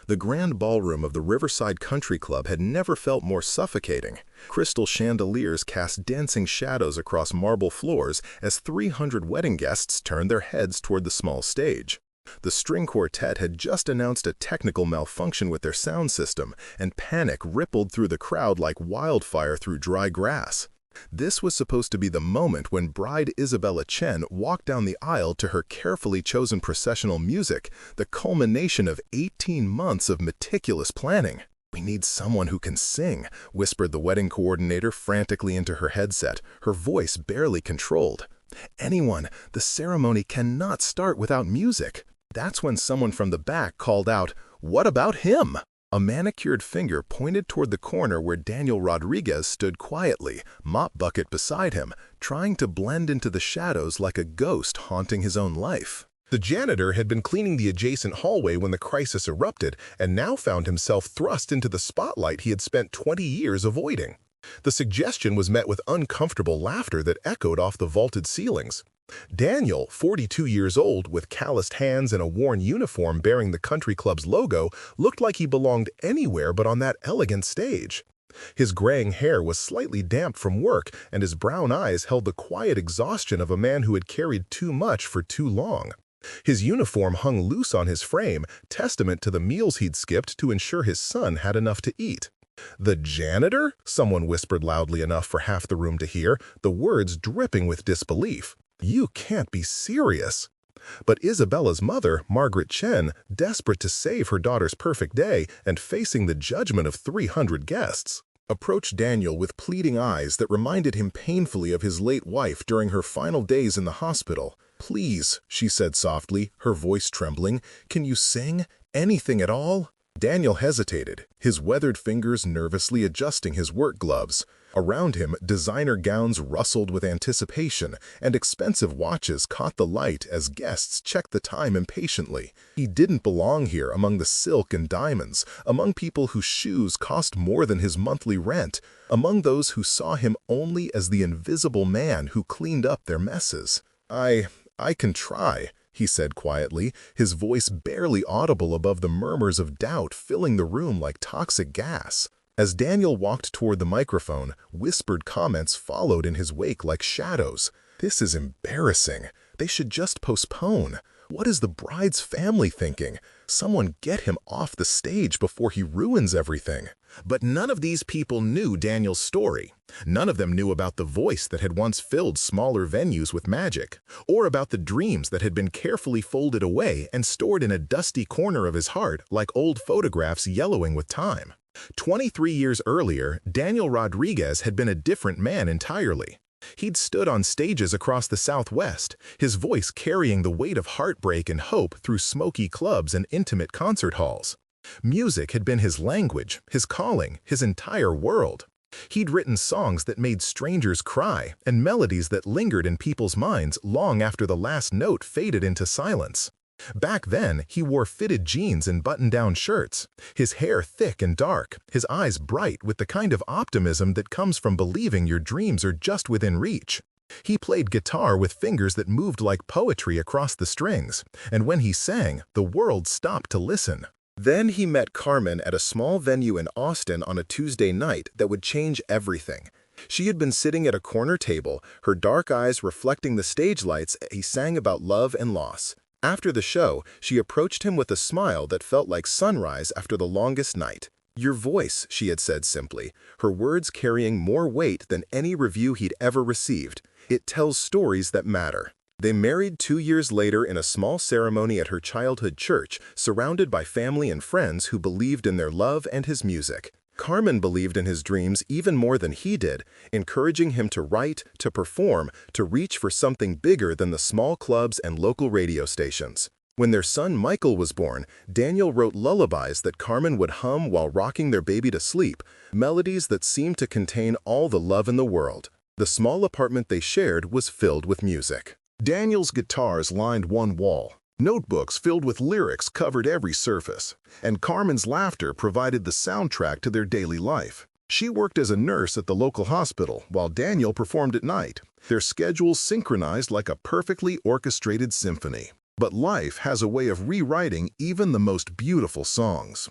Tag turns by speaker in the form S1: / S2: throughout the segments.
S1: The grand ballroom of the Riverside Country Club had never felt more suffocating. Crystal chandeliers cast dancing shadows across marble floors as 300 wedding guests turned their heads toward the small stage. The string quartet had just announced a technical malfunction with their sound system, and panic rippled through the crowd like wildfire through dry grass. This was supposed to be the moment when bride Isabella Chen walked down the aisle to her carefully chosen processional music, the culmination of 18 months of meticulous planning. "We need someone who can sing," whispered the wedding coordinator frantically into her headset, her voice barely controlled. "Anyone, the ceremony cannot start without music." That's when someone from the back called out, "What about him?" A manicured finger pointed toward the corner where Daniel Rodriguez stood quietly, mop bucket beside him, trying to blend into the shadows like a ghost haunting his own life. The janitor had been cleaning the adjacent hallway when the crisis erupted and now found himself thrust into the spotlight he had spent 20 years avoiding. The suggestion was met with uncomfortable laughter that echoed off the vaulted ceilings. Daniel, 42 years old, with calloused hands and a worn uniform bearing the country club's logo, looked like he belonged anywhere but on that elegant stage. His graying hair was slightly damp from work, and his brown eyes held the quiet exhaustion of a man who had carried too much for too long. His uniform hung loose on his frame, testament to the meals he'd skipped to ensure his son had enough to eat. "The janitor?" someone whispered loudly enough for half the room to hear, the words dripping with disbelief. "You can't be serious." But Isabella's mother, Margaret Chen, desperate to save her daughter's perfect day and facing the judgment of 300 guests, approached Daniel with pleading eyes that reminded him painfully of his late wife during her final days in the hospital. "Please," she said softly, her voice trembling, "can you sing? Anything at all?" Daniel hesitated, his weathered fingers nervously adjusting his work gloves. Around him, designer gowns rustled with anticipation, and expensive watches caught the light as guests checked the time impatiently. He didn't belong here among the silk and diamonds, among people whose shoes cost more than his monthly rent, among those who saw him only as the invisible man who cleaned up their messes. I can try," he said quietly, his voice barely audible above the murmurs of doubt filling the room like toxic gas. As Daniel walked toward the microphone, whispered comments followed in his wake like shadows. "This is embarrassing. They should just postpone. What is the bride's family thinking? Someone get him off the stage before he ruins everything." But none of these people knew Daniel's story. None of them knew about the voice that had once filled smaller venues with magic, or about the dreams that had been carefully folded away and stored in a dusty corner of his heart like old photographs yellowing with time. 23 years earlier, Daniel Rodriguez had been a different man entirely. He'd stood on stages across the Southwest, his voice carrying the weight of heartbreak and hope through smoky clubs and intimate concert halls. Music had been his language, his calling, his entire world. He'd written songs that made strangers cry and melodies that lingered in people's minds long after the last note faded into silence. Back then, he wore fitted jeans and button-down shirts, his hair thick and dark, his eyes bright with the kind of optimism that comes from believing your dreams are just within reach. He played guitar with fingers that moved like poetry across the strings, and when he sang, the world stopped to listen. Then he met Carmen at a small venue in Austin on a Tuesday night that would change everything. She had been sitting at a corner table, her dark eyes reflecting the stage lights as he sang about love and loss. After the show, she approached him with a smile that felt like sunrise after the longest night. "Your voice," she had said simply, her words carrying more weight than any review he'd ever received. "It tells stories that matter." They married 2 years later in a small ceremony at her childhood church, surrounded by family and friends who believed in their love and his music. Carmen believed in his dreams even more than he did, encouraging him to write, to perform, to reach for something bigger than the small clubs and local radio stations. When their son Michael was born, Daniel wrote lullabies that Carmen would hum while rocking their baby to sleep, melodies that seemed to contain all the love in the world. The small apartment they shared was filled with music. Daniel's guitars lined one wall. Notebooks filled with lyrics covered every surface, and Carmen's laughter provided the soundtrack to their daily life. She worked as a nurse at the local hospital, while Daniel performed at night, their schedules synchronized like a perfectly orchestrated symphony. But life has a way of rewriting even the most beautiful songs.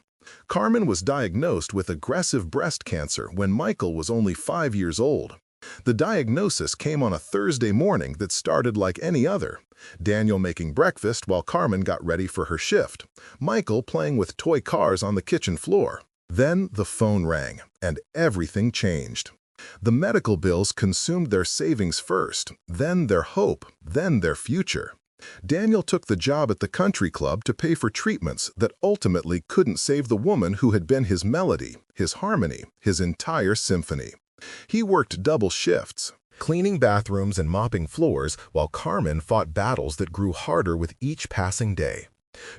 S1: Carmen was diagnosed with aggressive breast cancer when Michael was only 5 years old. The diagnosis came on a Thursday morning that started like any other. Daniel making breakfast while Carmen got ready for her shift. Michael playing with toy cars on the kitchen floor. Then the phone rang, and everything changed. The medical bills consumed their savings first, then their hope, then their future. Daniel took the job at the country club to pay for treatments that ultimately couldn't save the woman who had been his melody, his harmony, his entire symphony. He worked double shifts, cleaning bathrooms and mopping floors while Carmen fought battles that grew harder with each passing day.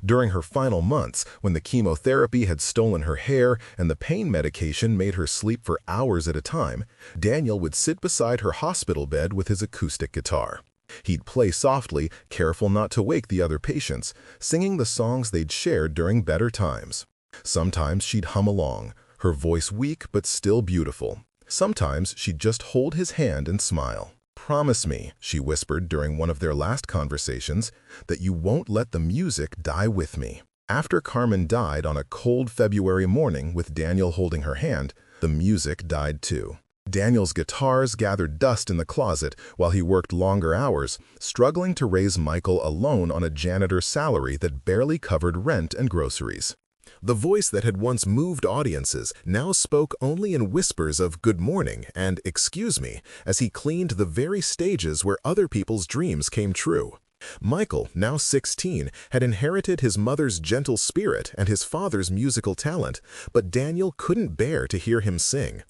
S1: During her final months, when the chemotherapy had stolen her hair and the pain medication made her sleep for hours at a time, Daniel would sit beside her hospital bed with his acoustic guitar. He'd play softly, careful not to wake the other patients, singing the songs they'd shared during better times. Sometimes she'd hum along, her voice weak but still beautiful. Sometimes she'd just hold his hand and smile. "Promise me," she whispered during one of their last conversations, "that you won't let the music die with me." After Carmen died on a cold February morning with Daniel holding her hand, the music died too. Daniel's guitars gathered dust in the closet while he worked longer hours, struggling to raise Michael alone on a janitor's salary that barely covered rent and groceries. The voice that had once moved audiences now spoke only in whispers of "good morning" and "excuse me" as he cleaned the very stages where other people's dreams came true. Michael, now 16, had inherited his mother's gentle spirit and his father's musical talent, but Daniel couldn't bear to hear him sing.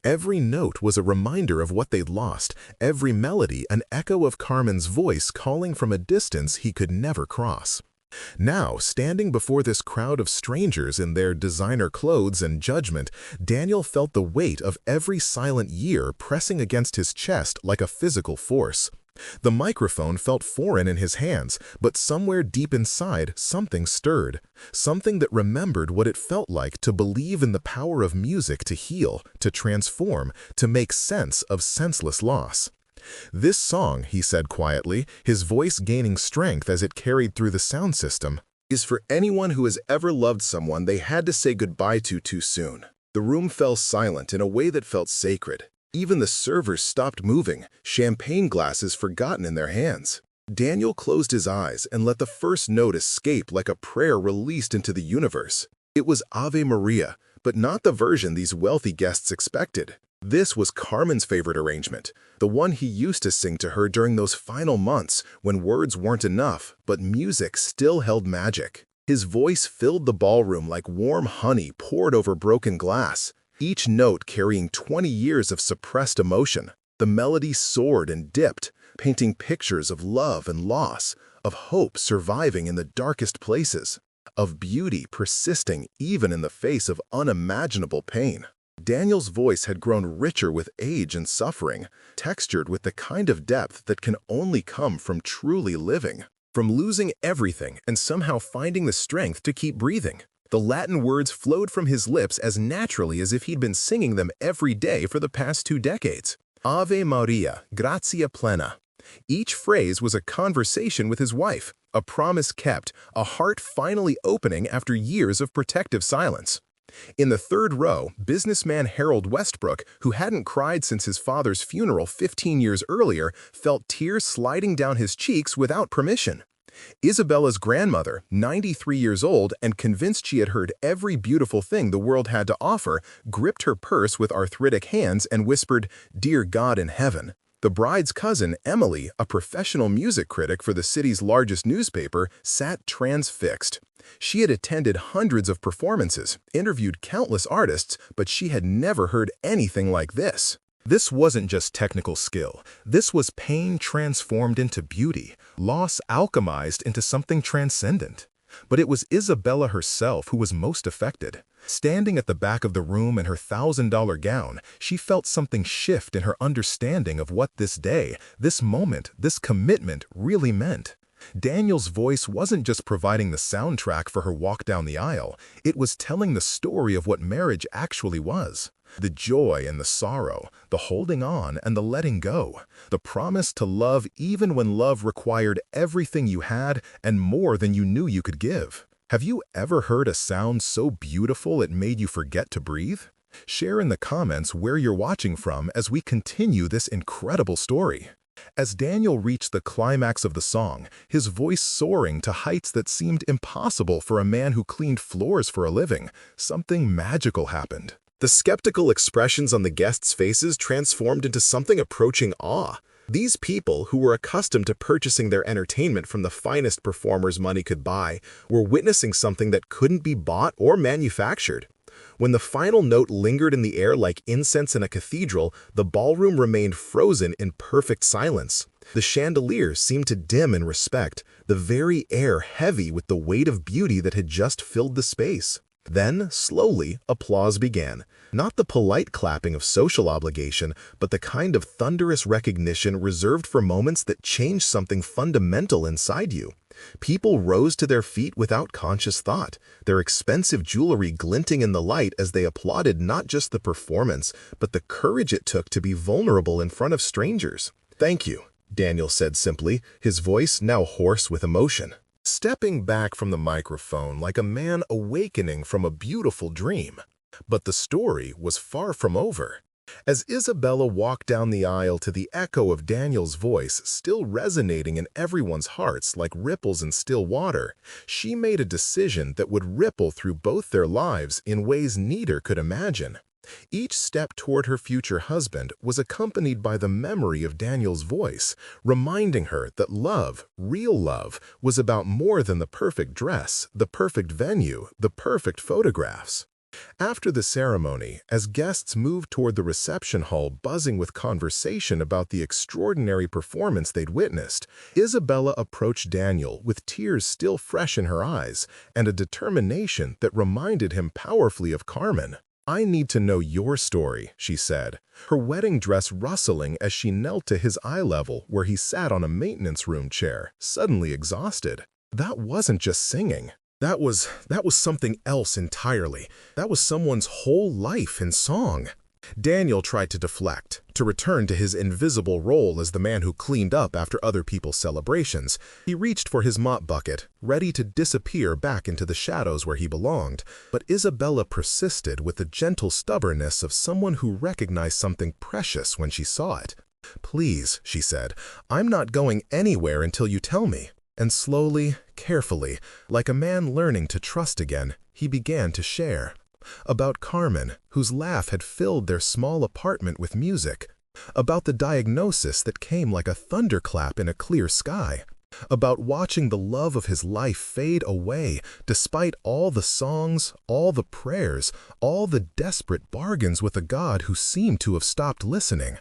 S1: Every note was a reminder of what they'd lost, every melody an echo of Carmen's voice calling from a distance he could never cross. Now, standing before this crowd of strangers in their designer clothes and judgment, Daniel felt the weight of every silent year pressing against his chest like a physical force. The microphone felt foreign in his hands, but somewhere deep inside, something stirred. Something that remembered what it felt like to believe in the power of music to heal, to transform, to make sense of senseless loss. "This song," he said quietly, his voice gaining strength as it carried through the sound system, "is for anyone who has ever loved someone they had to say goodbye to too soon." The room fell silent in a way that felt sacred. Even the servers stopped moving, champagne glasses forgotten in their hands. Daniel closed his eyes and let the first note escape like a prayer released into the universe. It was Ave Maria, but not the version these wealthy guests expected. This was Carmen's favorite arrangement, the one he used to sing to her during those final months when words weren't enough, but music still held magic. His voice filled the ballroom like warm honey poured over broken glass, each note carrying 20 years of suppressed emotion. The melody soared and dipped, painting pictures of love and loss, of hope surviving in the darkest places, of beauty persisting even in the face of unimaginable pain. Daniel's voice had grown richer with age and suffering, textured with the kind of depth that can only come from truly living, from losing everything and somehow finding the strength to keep breathing. The Latin words flowed from his lips as naturally as if he'd been singing them every day for the past 2 decades. Ave Maria, gratia plena. Each phrase was a conversation with his wife, a promise kept, a heart finally opening after years of protective silence. In the third row, businessman Harold Westbrook, who hadn't cried since his father's funeral 15 years earlier, felt tears sliding down his cheeks without permission. Isabella's grandmother, 93 years old and convinced she had heard every beautiful thing the world had to offer, gripped her purse with arthritic hands and whispered, "Dear God in heaven." The bride's cousin, Emily, a professional music critic for the city's largest newspaper, sat transfixed. She had attended hundreds of performances, interviewed countless artists, but she had never heard anything like this. This wasn't just technical skill. This was pain transformed into beauty, loss alchemized into something transcendent. But it was Isabella herself who was most affected. Standing at the back of the room in her $1,000 gown, she felt something shift in her understanding of what this day, this moment, this commitment really meant. Daniel's voice wasn't just providing the soundtrack for her walk down the aisle, it was telling the story of what marriage actually was. The joy and the sorrow, the holding on and the letting go, the promise to love even when love required everything you had and more than you knew you could give. Have you ever heard a sound so beautiful it made you forget to breathe? Share in the comments where you're watching from as we continue this incredible story. As Daniel reached the climax of the song, his voice soaring to heights that seemed impossible for a man who cleaned floors for a living, something magical happened. The skeptical expressions on the guests' faces transformed into something approaching awe. These people, who were accustomed to purchasing their entertainment from the finest performers money could buy, were witnessing something that couldn't be bought or manufactured. When the final note lingered in the air like incense in a cathedral, the ballroom remained frozen in perfect silence. The chandeliers seemed to dim in respect, the very air heavy with the weight of beauty that had just filled the space. Then, slowly, applause began. Not the polite clapping of social obligation, but the kind of thunderous recognition reserved for moments that changed something fundamental inside you. People rose to their feet without conscious thought, their expensive jewelry glinting in the light as they applauded not just the performance, but the courage it took to be vulnerable in front of strangers. "Thank you," Daniel said simply, his voice now hoarse with emotion. Stepping back from the microphone like a man awakening from a beautiful dream. But the story was far from over. As Isabella walked down the aisle to the echo of Daniel's voice still resonating in everyone's hearts like ripples in still water, she made a decision that would ripple through both their lives in ways neither could imagine. Each step toward her future husband was accompanied by the memory of Daniel's voice, reminding her that love, real love, was about more than the perfect dress, the perfect venue, the perfect photographs. After the ceremony, as guests moved toward the reception hall buzzing with conversation about the extraordinary performance they'd witnessed, Isabella approached Daniel with tears still fresh in her eyes and a determination that reminded him powerfully of Carmen. "I need to know your story," she said, her wedding dress rustling as she knelt to his eye level where he sat on a maintenance room chair, suddenly exhausted. That wasn't just singing. That was something else entirely. That was someone's whole life in song. Daniel tried to deflect, to return to his invisible role as the man who cleaned up after other people's celebrations. He reached for his mop bucket, ready to disappear back into the shadows where he belonged. But Isabella persisted with the gentle stubbornness of someone who recognized something precious when she saw it. "Please," she said, "I'm not going anywhere until you tell me." And slowly, carefully, like a man learning to trust again, he began to share. About Carmen, whose laugh had filled their small apartment with music. About the diagnosis that came like a thunderclap in a clear sky. About watching the love of his life fade away despite all the songs, all the prayers, all the desperate bargains with a God who seemed to have stopped listening.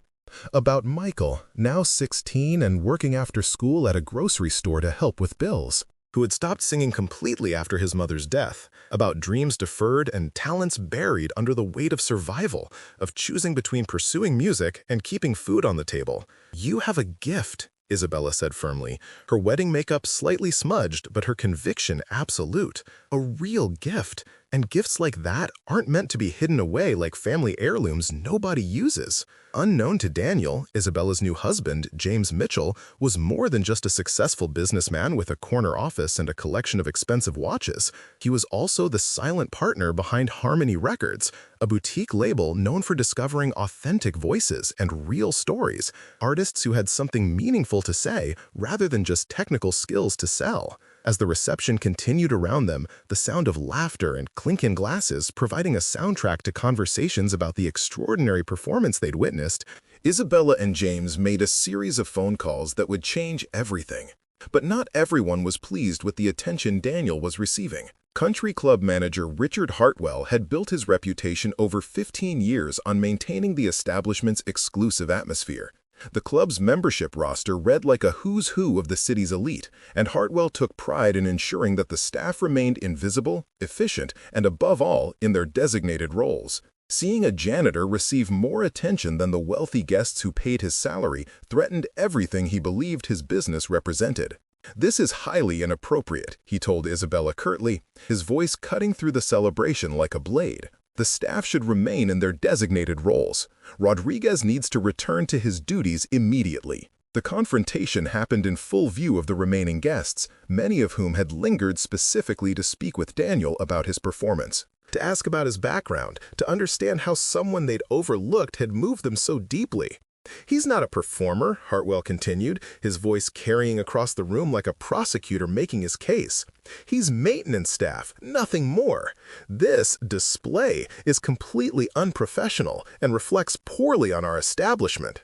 S1: About Michael, now 16 and working after school at a grocery store to help with bills, who had stopped singing completely after his mother's death. About dreams deferred and talents buried under the weight of survival, of choosing between pursuing music and keeping food on the table. "You have a gift," Isabella said firmly, her wedding makeup slightly smudged but her conviction absolute. "A real gift. And gifts like that aren't meant to be hidden away like family heirlooms nobody uses." Unknown to Daniel, Isabella's new husband, James Mitchell, was more than just a successful businessman with a corner office and a collection of expensive watches. He was also the silent partner behind Harmony Records, a boutique label known for discovering authentic voices and real stories, artists who had something meaningful to say rather than just technical skills to sell. As the reception continued around them, the sound of laughter and clinking glasses providing a soundtrack to conversations about the extraordinary performance they'd witnessed, Isabella and James made a series of phone calls that would change everything. But not everyone was pleased with the attention Daniel was receiving. Country club manager Richard Hartwell had built his reputation over 15 years on maintaining the establishment's exclusive atmosphere. The club's membership roster read like a who's who of the city's elite, and Hartwell took pride in ensuring that the staff remained invisible, efficient, and above all, in their designated roles. Seeing a janitor receive more attention than the wealthy guests who paid his salary threatened everything he believed his business represented. "This is highly inappropriate," he told Isabella curtly, his voice cutting through the celebration like a blade. The staff should remain in their designated roles. Rodriguez needs to return to his duties immediately. The confrontation happened in full view of the remaining guests, many of whom had lingered specifically to speak with Daniel about his performance, to ask about his background, to understand how someone they'd overlooked had moved them so deeply. "He's not a performer," Hartwell continued, his voice carrying across the room like a prosecutor making his case. "He's maintenance staff, nothing more. This display is completely unprofessional and reflects poorly on our establishment."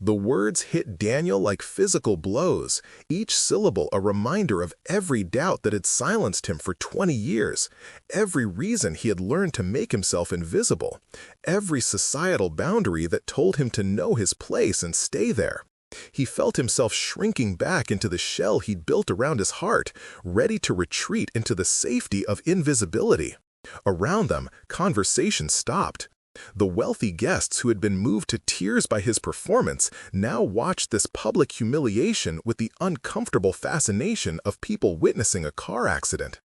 S1: The words hit Daniel like physical blows, each syllable a reminder of every doubt that had silenced him for 20 years, every reason he had learned to make himself invisible, every societal boundary that told him to know his place and stay there. He felt himself shrinking back into the shell he'd built around his heart, ready to retreat into the safety of invisibility. Around them, conversation stopped. The wealthy guests who had been moved to tears by his performance now watched this public humiliation with the uncomfortable fascination of people witnessing a car accident.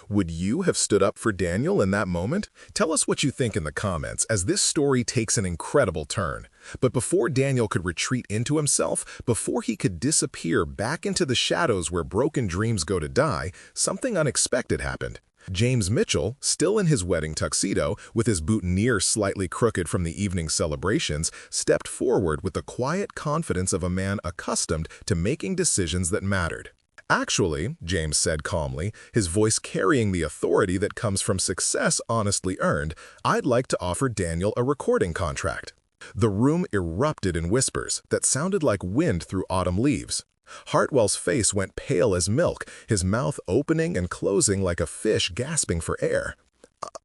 S1: Would you have stood up for Daniel in that moment? Tell us what you think in the comments, as this story takes an incredible turn. But before Daniel could retreat into himself, before he could disappear back into the shadows where broken dreams go to die, something unexpected happened. James Mitchell, still in his wedding tuxedo, with his boutonniere slightly crooked from the evening celebrations, stepped forward with the quiet confidence of a man accustomed to making decisions that mattered. "Actually," James said calmly, his voice carrying the authority that comes from success honestly earned, "I'd like to offer Daniel a recording contract." The room erupted in whispers that sounded like wind through autumn leaves. Hartwell's face went pale as milk, his mouth opening and closing like a fish gasping for air.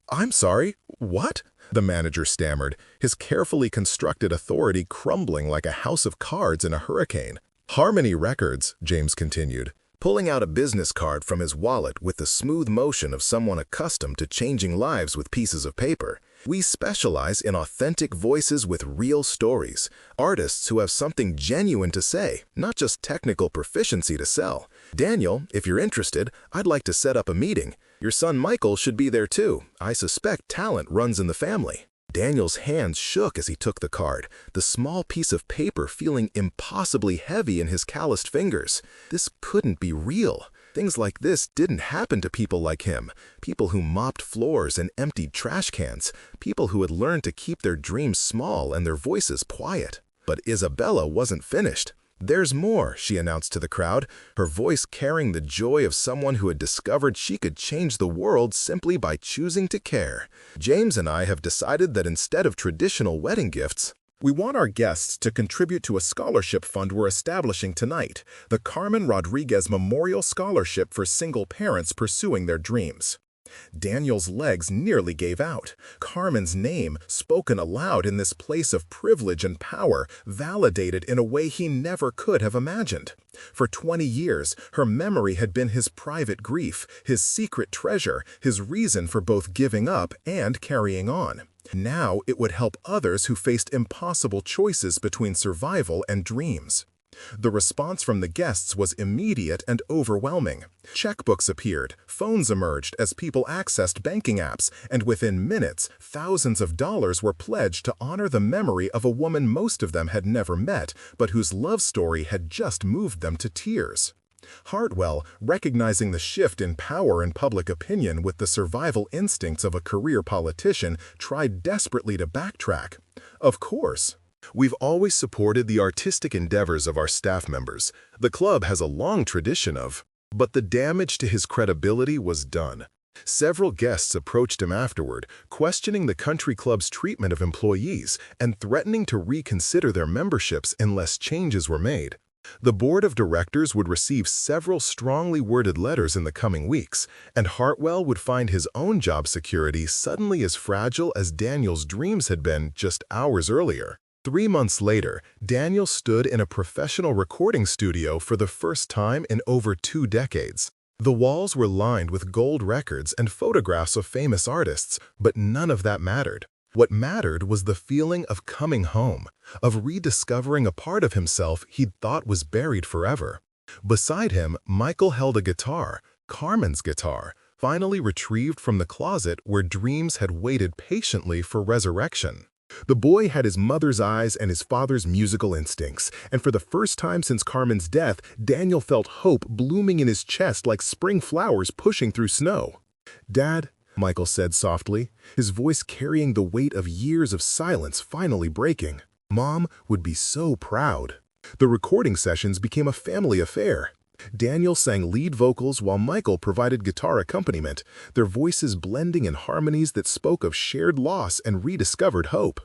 S1: "I'm sorry, what?" the manager stammered, his carefully constructed authority crumbling like a house of cards in a hurricane. "Harmony Records," James continued, pulling out a business card from his wallet with the smooth motion of someone accustomed to changing lives with pieces of paper. "We specialize in authentic voices with real stories, artists who have something genuine to say, not just technical proficiency to sell. Daniel, if you're interested, I'd like to set up a meeting. Your son Michael should be there too. I suspect talent runs in the family." Daniel's hands shook as he took the card, the small piece of paper feeling impossibly heavy in his calloused fingers. This couldn't be real. Things like this didn't happen to people like him, people who mopped floors and emptied trash cans, people who had learned to keep their dreams small and their voices quiet. But Isabella wasn't finished. "There's more," she announced to the crowd, her voice carrying the joy of someone who had discovered she could change the world simply by choosing to care. "James and I have decided that instead of traditional wedding gifts, we want our guests to contribute to a scholarship fund we're establishing tonight, the Carmen Rodriguez Memorial Scholarship for single parents pursuing their dreams." Daniel's legs nearly gave out. Carmen's name, spoken aloud in this place of privilege and power, validated in a way he never could have imagined. For 20 years, her memory had been his private grief, his secret treasure, his reason for both giving up and carrying on. Now it would help others who faced impossible choices between survival and dreams. The response from the guests was immediate and overwhelming. Checkbooks appeared, phones emerged as people accessed banking apps, and within minutes, thousands of dollars were pledged to honor the memory of a woman most of them had never met, but whose love story had just moved them to tears. Hartwell, recognizing the shift in power and public opinion with the survival instincts of a career politician, tried desperately to backtrack. "Of course. We've always supported the artistic endeavors of our staff members. The club has a long tradition of—" But the damage to his credibility was done. Several guests approached him afterward, questioning the country club's treatment of employees and threatening to reconsider their memberships unless changes were made. The board of directors would receive several strongly worded letters in the coming weeks, and Hartwell would find his own job security suddenly as fragile as Daniel's dreams had been just hours earlier. 3 months later, Daniel stood in a professional recording studio for the first time in over 2 decades. The walls were lined with gold records and photographs of famous artists, but none of that mattered. What mattered was the feeling of coming home, of rediscovering a part of himself he'd thought was buried forever. Beside him, Michael held a guitar, Carmen's guitar, finally retrieved from the closet where dreams had waited patiently for resurrection. The boy had his mother's eyes and his father's musical instincts, and for the first time since Carmen's death, Daniel felt hope blooming in his chest like spring flowers pushing through snow. "Dad," Michael said softly, his voice carrying the weight of years of silence finally breaking. "Mom would be so proud." The recording sessions became a family affair. Daniel sang lead vocals while Michael provided guitar accompaniment, their voices blending in harmonies that spoke of shared loss and rediscovered hope.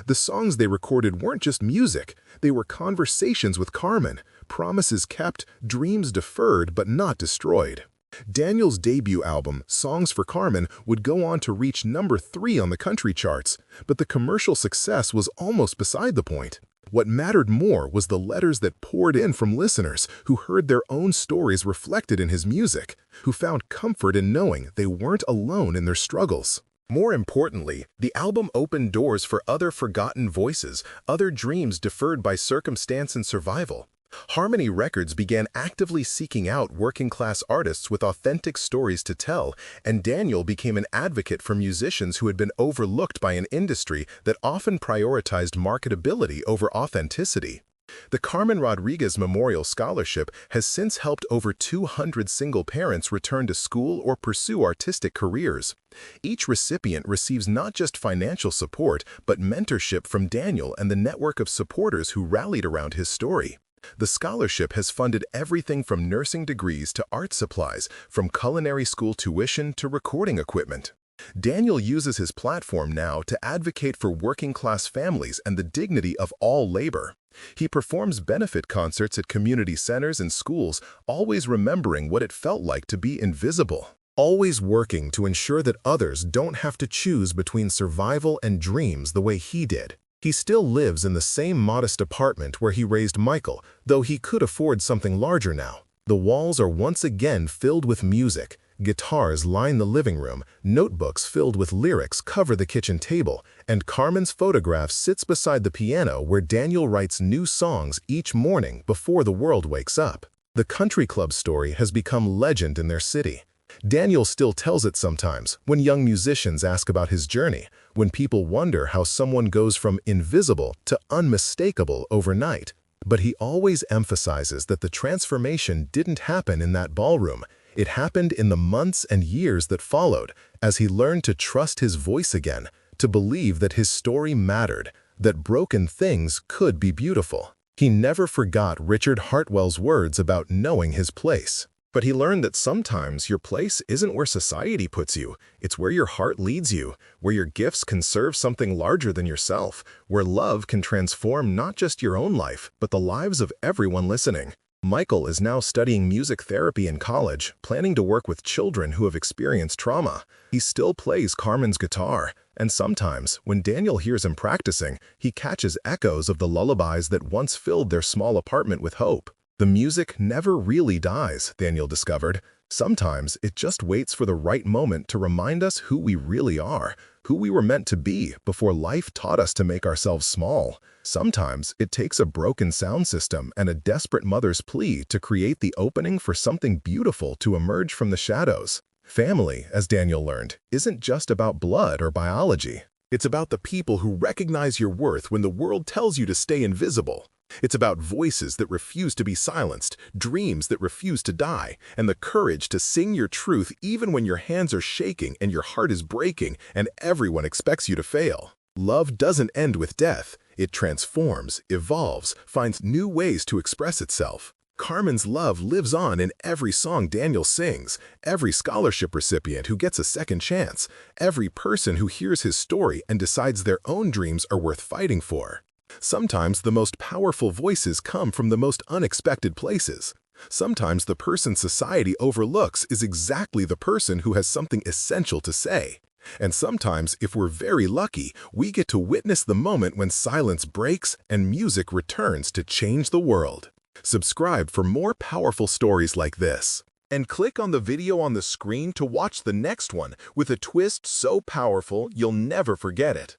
S1: The songs they recorded weren't just music, they were conversations with Carmen, promises kept, dreams deferred but not destroyed. Daniel's debut album, Songs for Carmen, would go on to reach number 3 on the country charts, but the commercial success was almost beside the point. What mattered more was the letters that poured in from listeners who heard their own stories reflected in his music, who found comfort in knowing they weren't alone in their struggles. More importantly, the album opened doors for other forgotten voices, other dreams deferred by circumstance and survival. Harmony Records began actively seeking out working-class artists with authentic stories to tell, and Daniel became an advocate for musicians who had been overlooked by an industry that often prioritized marketability over authenticity. The Carmen Rodriguez Memorial Scholarship has since helped over 200 single parents return to school or pursue artistic careers. Each recipient receives not just financial support, but mentorship from Daniel and the network of supporters who rallied around his story. The scholarship has funded everything from nursing degrees to art supplies, from culinary school tuition to recording equipment. Daniel uses his platform now to advocate for working-class families and the dignity of all labor. He performs benefit concerts at community centers and schools, always remembering what it felt like to be invisible, always working to ensure that others don't have to choose between survival and dreams the way he did. He still lives in the same modest apartment where he raised Michael, though he could afford something larger now. The walls are once again filled with music. Guitars line the living room, notebooks filled with lyrics cover the kitchen table, and Carmen's photograph sits beside the piano where Daniel writes new songs each morning before the world wakes up. The country club story has become legend in their city. Daniel still tells it sometimes when young musicians ask about his journey, when people wonder how someone goes from invisible to unmistakable overnight. But he always emphasizes that the transformation didn't happen in that ballroom. It happened in the months and years that followed, as he learned to trust his voice again, to believe that his story mattered, that broken things could be beautiful. He never forgot Richard Hartwell's words about knowing his place. But he learned that sometimes your place isn't where society puts you, it's where your heart leads you, where your gifts can serve something larger than yourself, where love can transform not just your own life, but the lives of everyone listening. Michael is now studying music therapy in college, planning to work with children who have experienced trauma. He still plays Carmen's guitar, and sometimes, when Daniel hears him practicing, he catches echoes of the lullabies that once filled their small apartment with hope. The music never really dies, Daniel discovered. Sometimes it just waits for the right moment to remind us who we really are, who we were meant to be before life taught us to make ourselves small. Sometimes it takes a broken sound system and a desperate mother's plea to create the opening for something beautiful to emerge from the shadows. Family, as Daniel learned, isn't just about blood or biology. It's about the people who recognize your worth when the world tells you to stay invisible. It's about voices that refuse to be silenced, dreams that refuse to die, and the courage to sing your truth even when your hands are shaking and your heart is breaking and everyone expects you to fail. Love doesn't end with death. It transforms, evolves, finds new ways to express itself. Carmen's love lives on in every song Daniel sings, every scholarship recipient who gets a second chance, every person who hears his story and decides their own dreams are worth fighting for. Sometimes the most powerful voices come from the most unexpected places. Sometimes the person society overlooks is exactly the person who has something essential to say. And sometimes, if we're very lucky, we get to witness the moment when silence breaks and music returns to change the world. Subscribe for more powerful stories like this. And click on the video on the screen to watch the next one with a twist so powerful you'll never forget it.